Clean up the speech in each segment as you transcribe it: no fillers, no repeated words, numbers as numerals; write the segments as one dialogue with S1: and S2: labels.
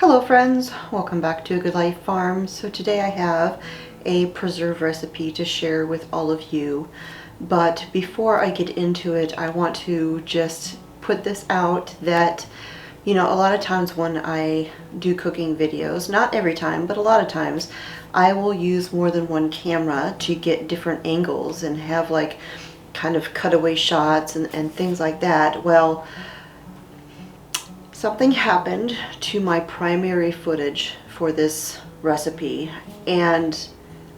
S1: Hello friends, welcome back to A Good Life Farm. So today I have a preserve recipe to share with all of you. But before I get into it, I want to just put this out that, a lot of times when I do cooking videos, not every time, but a lot of times, I will use more than one camera to get different angles and have like kind of cutaway shots and things like that. Well, something happened to my primary footage for this recipe and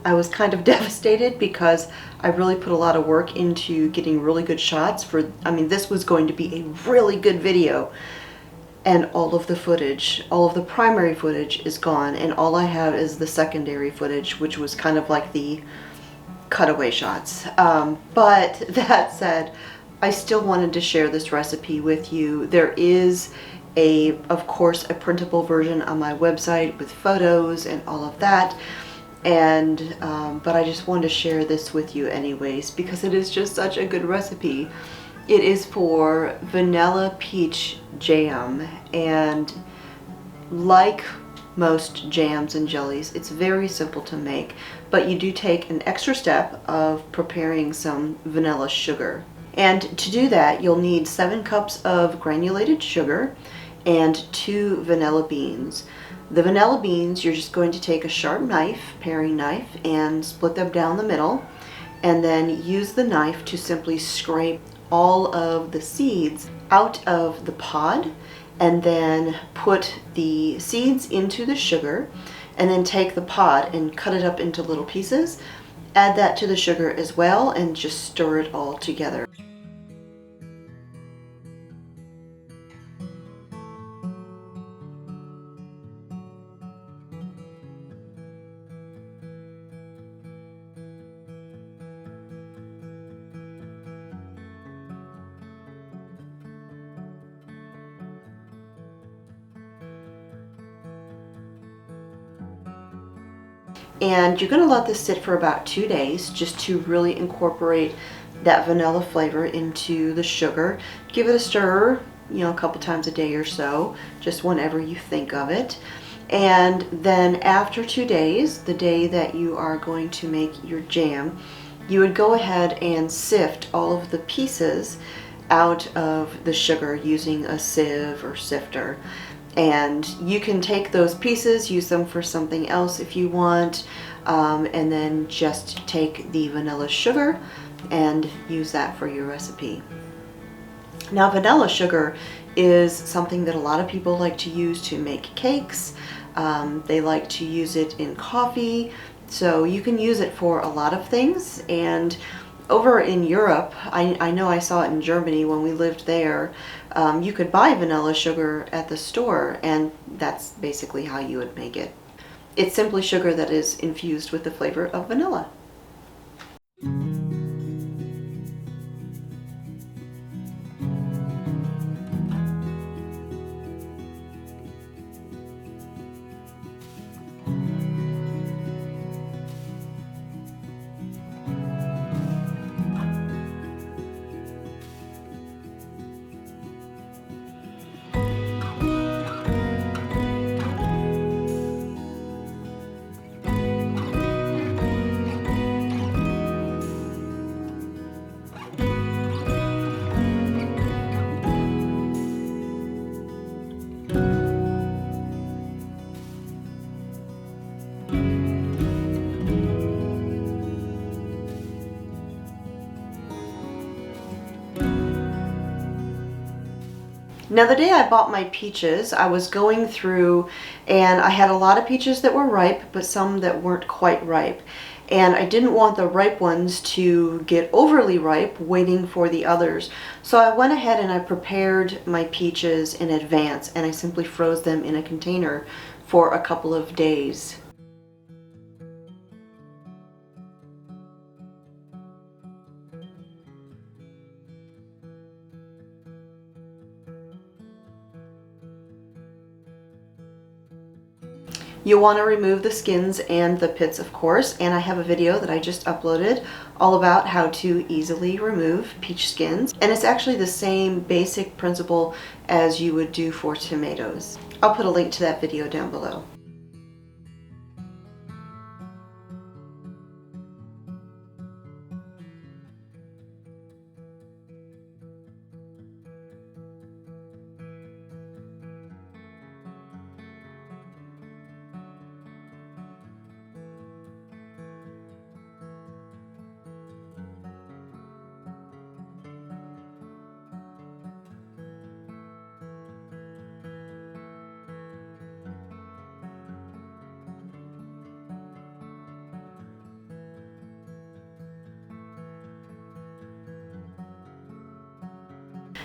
S1: I was kind of devastated because I really put a lot of work into getting really good shots for, this was going to be a really good video, and all of the footage, all of the primary footage is gone, and all I have is the secondary footage, which was kind of like the cutaway shots. But that said, I still wanted to share this recipe with you. There is of course, a printable version on my website with photos and all of that, and but I just wanted to share this with you anyways because it is just such a good recipe. It is for vanilla peach jam, and like most jams and jellies, it's very simple to make, but you do take an extra step of preparing some vanilla sugar. And to do that, you'll need 7 cups of granulated sugar and 2 vanilla beans. The vanilla beans, you're just going to take a sharp knife, paring knife, and split them down the middle, and then use the knife to simply scrape all of the seeds out of the pod, and then put the seeds into the sugar, and then take the pod and cut it up into little pieces. Add that to the sugar as well, and just stir it all together. And you're going to let this sit for about 2 days just to really incorporate that vanilla flavor into the sugar. Give it a stir, a couple times a day or so, just whenever you think of it. And then after 2 days, the day that you are going to make your jam, you would go ahead and sift all of the pieces out of the sugar using a sieve or sifter. And you can take those pieces, use them for something else if you want, and then just take the vanilla sugar and use that for your recipe. Now, vanilla sugar is something that a lot of people like to use to make cakes. They like to use it in coffee, so you can use it for a lot of things. And over in Europe, I know I saw it in Germany when we lived there, you could buy vanilla sugar at the store, and that's basically how you would make it. It's simply sugar that is infused with the flavor of vanilla. Now, the day I bought my peaches, I was going through and I had a lot of peaches that were ripe, but some that weren't quite ripe. And I didn't want the ripe ones to get overly ripe waiting for the others. So I went ahead and I prepared my peaches in advance, and I simply froze them in a container for a couple of days. You'll want to remove the skins and the pits, of course, and I have a video that I just uploaded all about how to easily remove peach skins. And it's actually the same basic principle as you would do for tomatoes. I'll put a link to that video down below.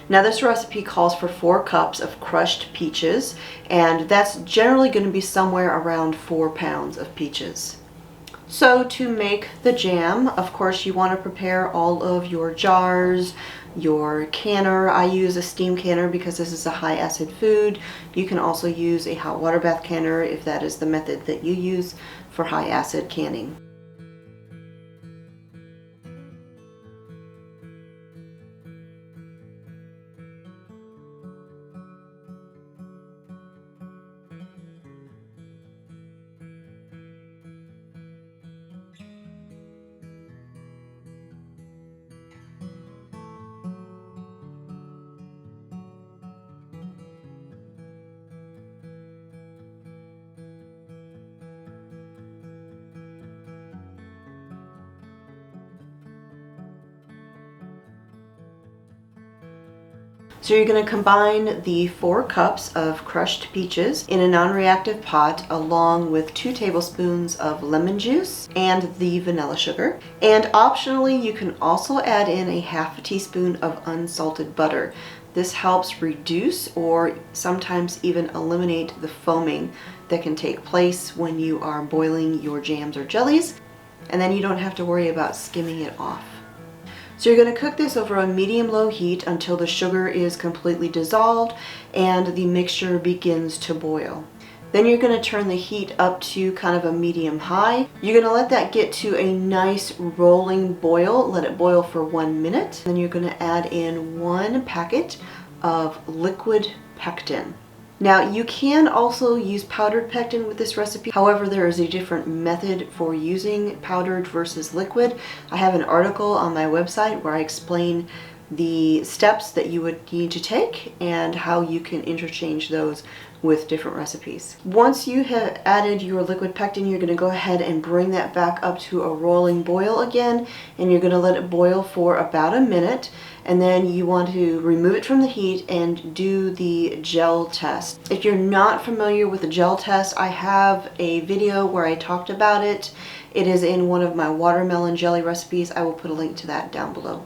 S1: Now this recipe calls for 4 cups of crushed peaches, and that's generally going to be somewhere around 4 pounds of peaches. So to make the jam, of course you want to prepare all of your jars, your canner. I use a steam canner because this is a high acid food. You can also use a hot water bath canner if that is the method that you use for high acid canning. So you're going to combine the 4 cups of crushed peaches in a non-reactive pot along with 2 tablespoons of lemon juice and the vanilla sugar. And optionally, you can also add in a ½ teaspoon of unsalted butter. This helps reduce or sometimes even eliminate the foaming that can take place when you are boiling your jams or jellies, and then you don't have to worry about skimming it off. So you're going to cook this over a medium-low heat until the sugar is completely dissolved and the mixture begins to boil. Then you're going to turn the heat up to kind of a medium-high. You're going to let that get to a nice rolling boil. Let it boil for 1 minute. Then you're going to add in 1 packet of liquid pectin. Now you can also use powdered pectin with this recipe. However, there is a different method for using powdered versus liquid. I have an article on my website where I explain the steps that you would need to take and how you can interchange those with different recipes. Once you have added your liquid pectin, you're going to go ahead and bring that back up to a rolling boil again, and you're going to let it boil for about a minute, and then you want to remove it from the heat and do the gel test. If you're not familiar with the gel test, I have a video where I talked about it. It is in one of my watermelon jelly recipes. I will put a link to that down below.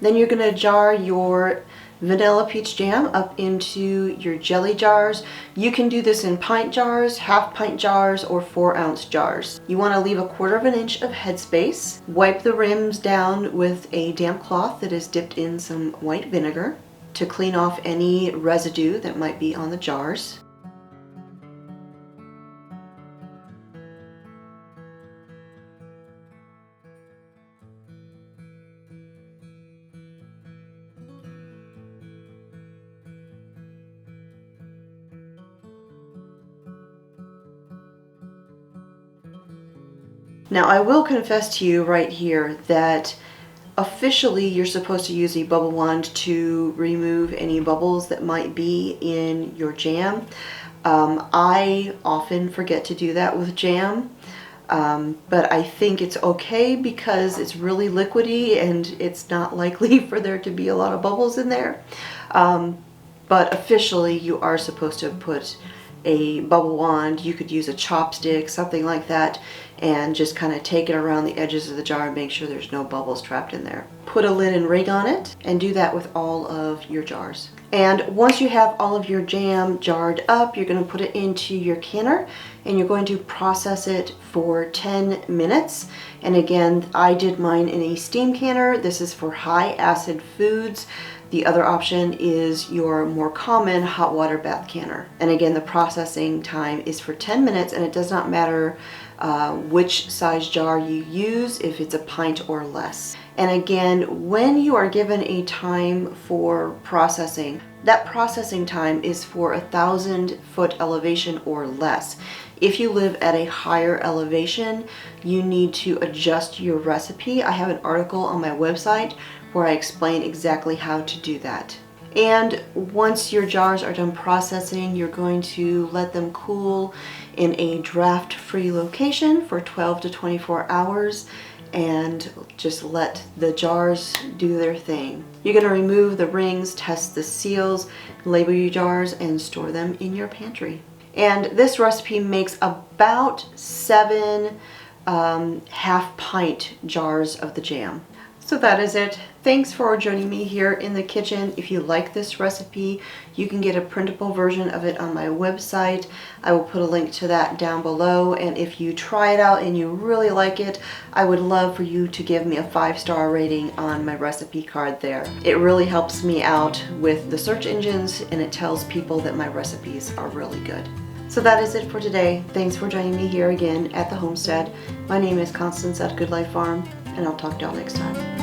S1: Then you're going to jar your vanilla peach jam up into your jelly jars. You can do this in pint jars, ½ pint jars, or 4-ounce jars. You want to leave 1/4 inch of headspace. Wipe the rims down with a damp cloth that is dipped in some white vinegar to clean off any residue that might be on the jars. Now I will confess to you right here that officially you're supposed to use a bubble wand to remove any bubbles that might be in your jam. I often forget to do that with jam, but I think it's okay because it's really liquidy and it's not likely for there to be a lot of bubbles in there. But officially you are supposed to put a bubble wand. You could use a chopstick, something like that, and just kind of take it around the edges of the jar and make sure there's no bubbles trapped in there. Put a lid and rig on it, and do that with all of your jars. And once you have all of your jam jarred up, you're going to put it into your canner and you're going to process it for 10 minutes. And again, I did mine in a steam canner. This is for high acid foods. The other option is your more common hot water bath canner. And again, the processing time is for 10 minutes, and it does not matter which size jar you use, if it's a pint or less. And again, when you are given a time for processing, that processing time is for 1,000-foot elevation or less. If you live at a higher elevation, you need to adjust your recipe. I have an article on my website where I explain exactly how to do that. And once your jars are done processing, you're going to let them cool in a draft-free location for 12 to 24 hours and just let the jars do their thing. You're going to remove the rings, test the seals, label your jars, and store them in your pantry. And this recipe makes about 7 half-pint jars of the jam. So that is it. Thanks for joining me here in the kitchen. If you like this recipe, you can get a printable version of it on my website. I will put a link to that down below. And if you try it out and you really like it, I would love for you to give me a 5-star rating on my recipe card there. It really helps me out with the search engines, and it tells people that my recipes are really good. So that is it for today. Thanks for joining me here again at the homestead. My name is Constance at Good Life Farm, and I'll talk to y'all next time.